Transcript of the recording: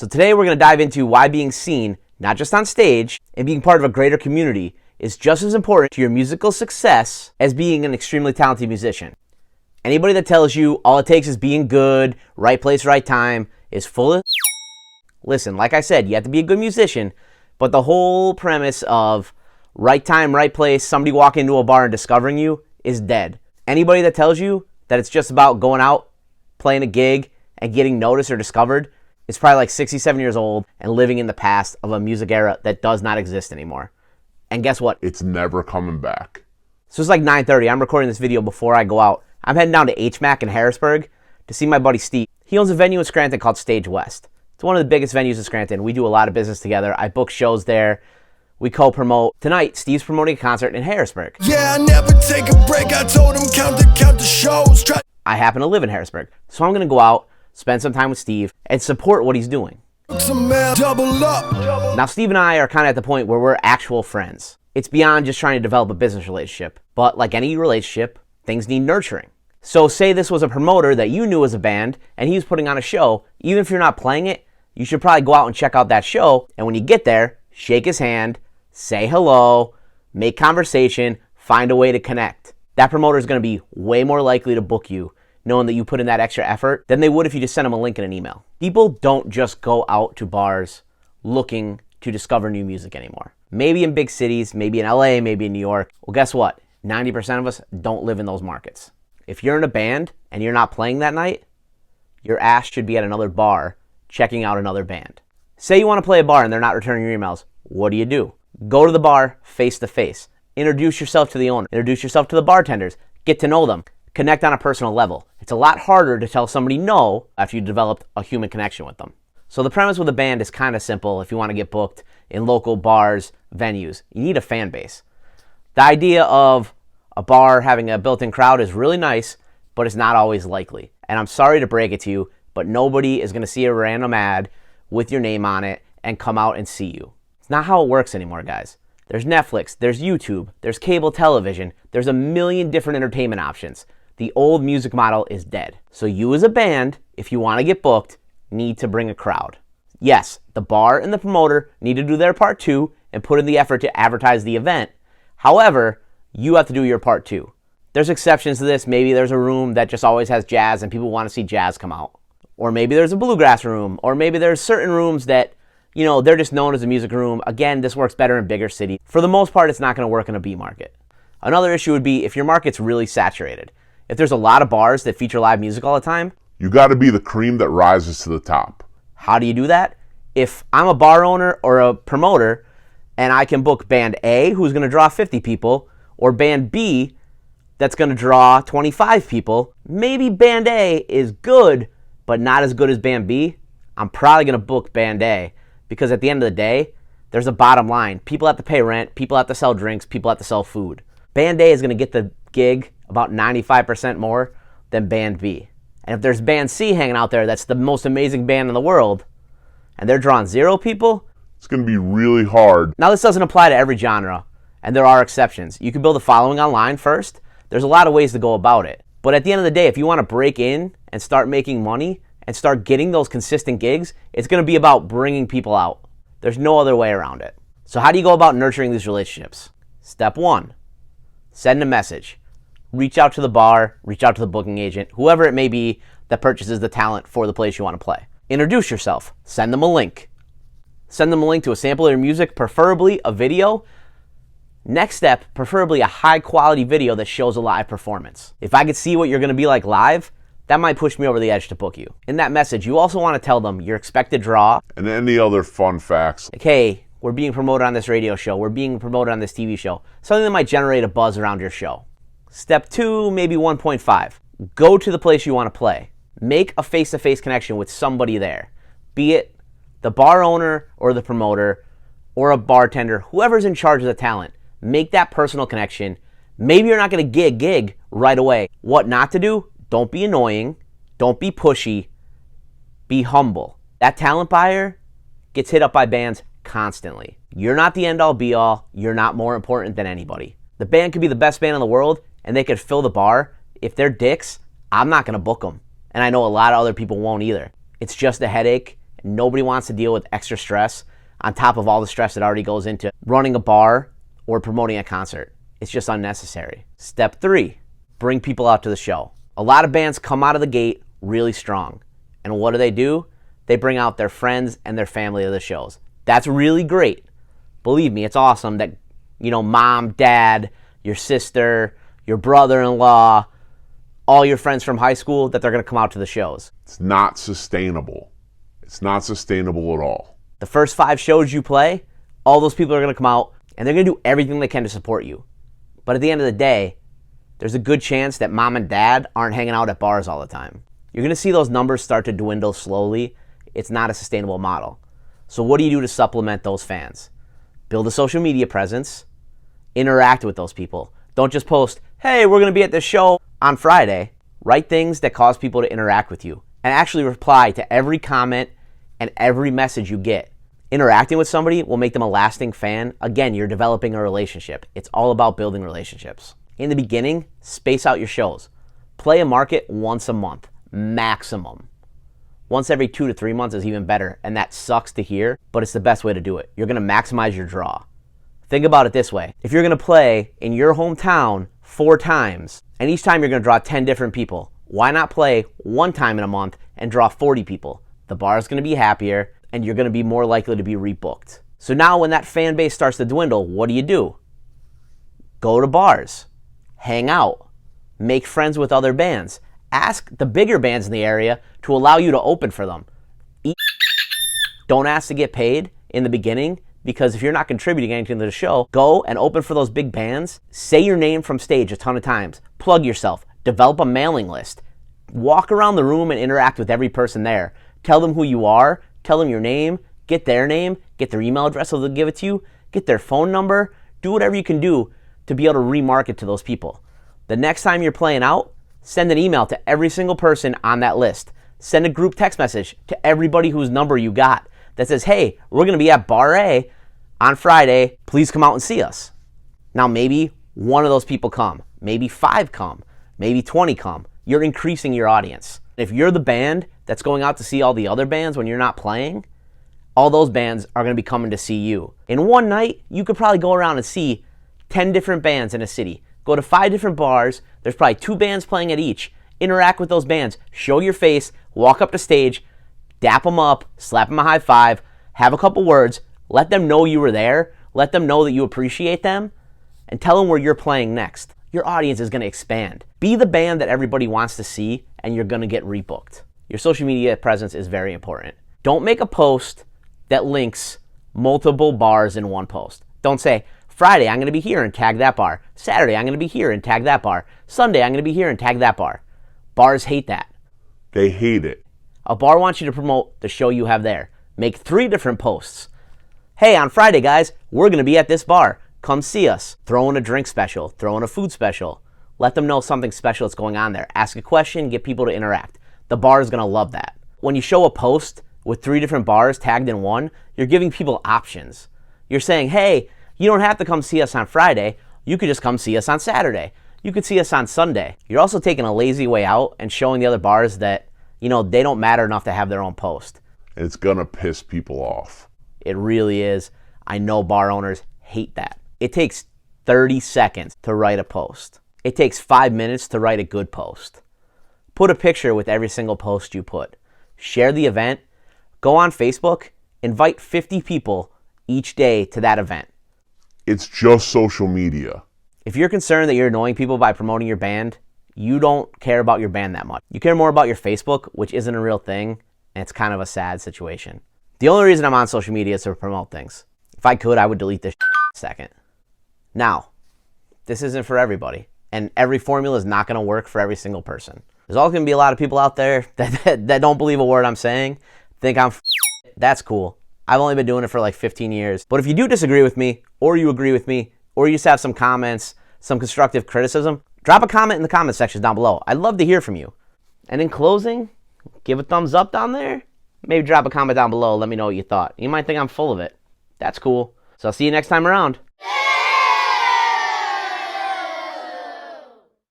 So today we're going to dive into why being seen, not just on stage, and being part of a greater community is just as important to your musical success as being an extremely talented musician. Anybody that tells you all it takes is being good, right place, right time, is full of... Listen, like I said, you have to be a good musician, but the whole premise of right time, right place, somebody walking into a bar and discovering you is dead. Anybody that tells you that it's just about going out, playing a gig, and getting noticed or discovered is probably like 67 years old and living in the past of a music era that does not exist anymore. And guess what? It's never coming back. So it's like 9:30. I'm recording this video before I go out. I'm heading down to HMAC in Harrisburg to see my buddy Steve. He owns a venue in Scranton called Stage West. It's one of the biggest venues in Scranton. We do a lot of business together. I book shows there. We co-promote. Tonight, Steve's promoting a concert in Harrisburg. Yeah, I never take a break. I told him count the shows. I happen to live in Harrisburg. So I'm going to go out, spend some time with Steve, and support what he's doing. Double up. Now, Steve and I are kind of at the point where we're actual friends. It's beyond just trying to develop a business relationship. But like any relationship, things need nurturing. So say this was a promoter that you knew as a band, and he was putting on a show. Even if you're not playing it, you should probably go out and check out that show. And when you get there, shake his hand, say hello, make conversation, find a way to connect. That promoter is going to be way more likely to book you knowing that you put in that extra effort than they would if you just sent them a link in an email. People don't just go out to bars looking to discover new music anymore. Maybe in big cities, maybe in LA, maybe in New York. Well, guess what? 90% of us don't live in those markets. If you're in a band and you're not playing that night, your ass should be at another bar checking out another band. Say you want to play a bar and they're not returning your emails. What do? Go to the bar face to face. Introduce yourself to the owner. Introduce yourself to the bartenders. Get to know them. Connect on a personal level. It's a lot harder to tell somebody no after you developed a human connection with them. So the premise with a band is kind of simple if you want to get booked in local bars, venues. You need a fan base. The idea of a bar having a built-in crowd is really nice, but it's not always likely. And I'm sorry to break it to you, but nobody is going to see a random ad with your name on it and come out and see you. It's not how it works anymore, guys. There's Netflix, there's YouTube, there's cable television, there's a million different entertainment options. The old music model is dead. So you as a band, if you want to get booked, need to bring a crowd. Yes, the bar and the promoter need to do their part too and put in the effort to advertise the event. However, you have to do your part too. There's exceptions to this. Maybe there's a room that just always has jazz and people want to see jazz come out. Or maybe there's a bluegrass room. Or maybe there's certain rooms that, they're just known as a music room. Again, this works better in bigger cities. For the most part, it's not going to work in a B market. Another issue would be if your market's really saturated. If there's a lot of bars that feature live music all the time. You got to be the cream that rises to the top. How do you do that? If I'm a bar owner or a promoter and I can book band A, who's going to draw 50 people, or band B, that's going to draw 25 people, maybe band A is good, but not as good as band B, I'm probably going to book band A because at the end of the day, there's a bottom line. People have to pay rent, people have to sell drinks, people have to sell food. Band A is going to get the gig about 95% more than band B. And if there's band C hanging out there that's the most amazing band in the world, and they're drawing 0 people, it's going to be really hard. Now this doesn't apply to every genre, and there are exceptions. You can build a following online first. There's a lot of ways to go about it. But at the end of the day, if you want to break in and start making money and start getting those consistent gigs, it's going to be about bringing people out. There's no other way around it. So how do you go about nurturing these relationships? Step 1, send a message. Reach out to the bar, reach out to the booking agent, whoever it may be that purchases the talent for the place you want to play. Introduce yourself. Send them a link. Send them a link to a sample of your music, preferably a video. Next step, preferably a high quality video that shows a live performance. If I could see what you're going to be like live, that might push me over the edge to book you. In that message, you also want to tell them your expected draw. And any other fun facts. Like, hey, we're being promoted on this radio show. We're being promoted on this TV show. Something that might generate a buzz around your show. Step 2, maybe 1.5. Go to the place you want to play. Make a face-to-face connection with somebody there. Be it the bar owner or the promoter or a bartender, whoever's in charge of the talent. Make that personal connection. Maybe you're not going to get a gig right away. What not to do? Don't be annoying. Don't be pushy. Be humble. That talent buyer gets hit up by bands constantly. You're not the end-all be-all. You're not more important than anybody. The band could be the best band in the world, and they could fill the bar. If they're dicks, I'm not going to book them. And I know a lot of other people won't either. It's just a headache, Nobody wants to deal with extra stress on top of all the stress that already goes into running a bar or promoting a concert. It's just unnecessary. Step 3, bring people out to the show. A lot of bands come out of the gate really strong. And what do? They bring out their friends and their family to the shows. That's really great. Believe me, it's awesome that, mom, dad, your sister, your brother-in-law, all your friends from high school, that they're going to come out to the shows. It's not sustainable. It's not sustainable at all. The first 5 shows you play, all those people are going to come out and they're going to do everything they can to support you. But at the end of the day, there's a good chance that mom and dad aren't hanging out at bars all the time. You're going to see those numbers start to dwindle slowly. It's not a sustainable model. So what do you do to supplement those fans? Build a social media presence. Interact with those people. Don't just post, hey, we're going to be at this show on Friday. Write things that cause people to interact with you and actually reply to every comment and every message you get. Interacting with somebody will make them a lasting fan. Again, you're developing a relationship. It's all about building relationships. In the beginning, space out your shows. Play a market once a month, maximum. Once every 2 to 3 months is even better, and that sucks to hear, but it's the best way to do it. You're going to maximize your draw. Think about it this way. If you're going to play in your hometown 4 times, and each time you're going to draw 10 different people, why not play 1 time in a month and draw 40 people? The bar is going to be happier, and you're going to be more likely to be rebooked. So now when that fan base starts to dwindle, what do? Go to bars. Hang out. Make friends with other bands. Ask the bigger bands in the area to allow you to open for them. Don't ask to get paid in the beginning, because if you're not contributing anything to the show, go and open for those big bands. Say your name from stage a ton of times. Plug yourself. Develop a mailing list. Walk around the room and interact with every person there. Tell them who you are. Tell them your name. Get their name. Get their email address so they'll give it to you. Get their phone number. Do whatever you can do to be able to remarket to those people. The next time you're playing out, send an email to every single person on that list. Send a group text message to everybody whose number you got that says, hey, we're going to be at Bar A on Friday. Please come out and see us. Now, maybe one of those people come. Maybe 5 come. Maybe 20 come. You're increasing your audience. If you're the band that's going out to see all the other bands when you're not playing, all those bands are going to be coming to see you. In one night, you could probably go around and see 10 different bands in a city. Go to 5 different bars. There's probably 2 bands playing at each. Interact with those bands. Show your face. Walk up to stage. Dap them up. Slap them a high five. Have a couple words. Let them know you were there. Let them know that you appreciate them. And tell them where you're playing next. Your audience is going to expand. Be the band that everybody wants to see, and you're going to get rebooked. Your social media presence is very important. Don't make a post that links multiple bars in one post. Don't say, Friday, I'm going to be here and tag that bar. Saturday, I'm going to be here and tag that bar. Sunday, I'm going to be here and tag that bar. Bars hate that. They hate it. A bar wants you to promote the show you have there. Make 3 different posts. Hey, on Friday, guys, we're going to be at this bar. Come see us. Throw in a drink special. Throw in a food special. Let them know something special that's going on there. Ask a question, get people to interact. The bar is going to love that. When you show a post with 3 different bars tagged in one, you're giving people options. You're saying, hey, you don't have to come see us on Friday. You could just come see us on Saturday. You could see us on Sunday. You're also taking a lazy way out and showing the other bars that, they don't matter enough to have their own post. It's going to piss people off. It really is. I know bar owners hate that. It takes 30 seconds to write a post. It takes 5 minutes to write a good post. Put a picture with every single post you put. Share the event. Go on Facebook. Invite 50 people each day to that event. It's just social media. If you're concerned that you're annoying people by promoting your band, you don't care about your band that much. You care more about your Facebook, which isn't a real thing, and it's kind of a sad situation. The only reason I'm on social media is to promote things. If I could, I would delete this in a second. Now, this isn't for everybody, and every formula is not going to work for every single person. There's always going to be a lot of people out there that don't believe a word I'm saying, think I'm that's cool. I've only been doing it for like 15 years. But if you do disagree with me, or you agree with me, or you just have some comments, some constructive criticism, drop a comment in the comment section down below. I'd love to hear from you. And in closing, give a thumbs up down there. Maybe drop a comment down below. Let me know what you thought. You might think I'm full of it. That's cool. So I'll see you next time around.